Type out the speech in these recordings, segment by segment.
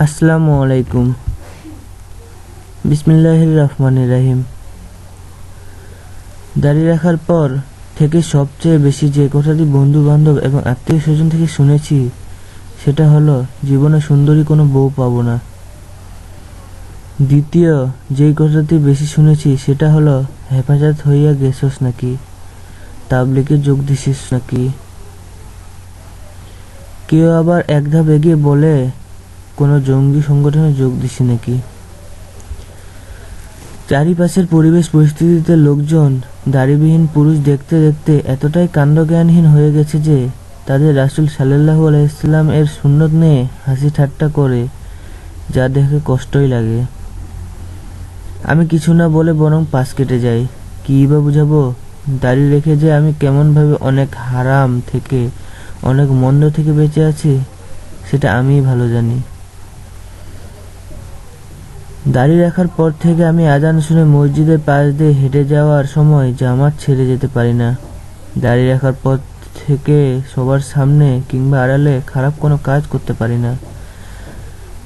আসসালামু আলাইকুম। বিসমিল্লাহির রহমানির রহিম। দাঁড়িয়ে রাখার পর থেকে সবচেয়ে বেশি যে কথাটি বন্ধু বান্ধব এবং আত্মীয় স্বজন থেকে শুনেছি সেটা হলো জীবনে সুন্দরী কোনো বউ পাবো না। দ্বিতীয় যেই কথাটি বেশি শুনেছি সেটা হলো হেফাজত হইয়া গেছস নাকি, তাবলিগে যোগ দিছিস নাকি। কেউ আবার এক ধাপ এগিয়ে বলে কোনো জঙ্গি সংগঠনে যোগ দিছি নাকি। চারিপাশের পরিবেশ পরিস্থিতিতে লোকজন দাড়িবিহীন পুরুষ দেখতে দেখতে এতটাই কাণ্ডজ্ঞানহীন হয়ে গেছে যে তাদের রাসূল সাল্লাল্লাহু আলাইহি ওয়াসাল্লাম এর সুন্নত নিয়ে হাসি ঠাট্টা করে, যা দেখে কষ্টই লাগে। আমি কিছু না বলে বরং পাশ কেটে যাই। কী বা বুঝাবো, দাড়ি রেখে যে আমি কেমনভাবে অনেক হারাম থেকে, অনেক মন্দ থেকে বেঁচে আছি সেটা আমিই ভালো জানি। দাড়ি রাখার পর থেকে আমি আজান শুনে মসজিদের পাশ দিয়ে হেঁটে যাওয়ার সময় জামাত ছেড়ে যেতে পারি না। দাড়ি রাখার পর থেকে সবার সামনে কিংবা আড়ালে খারাপ কোনো কাজ করতে পারি না।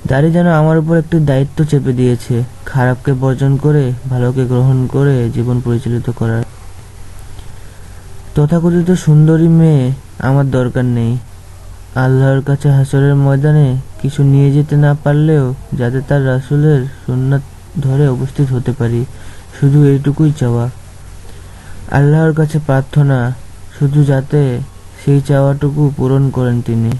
দাড়ি যেন আমার উপর একটি দায়িত্ব চেপে দিয়েছে, খারাপকে বর্জন করে ভালোকে গ্রহণ করে জীবন পরিচালিত করার। তথাকথিত সুন্দরী মেয়ে আমার দরকার নেই। আল্লাহর কাছে হাসরের ময়দানে কিছু নিয়ে যেতে না পারলেও যাতে তার রাসূলের সুন্নাত ধরে উপস্থিত হতে পারি, শুধু এইটুকুই চাওয়া। আল্লাহর কাছে প্রার্থনা শুধু যাতে সেই চাওয়াটুকু পূরণ করেন তিনি।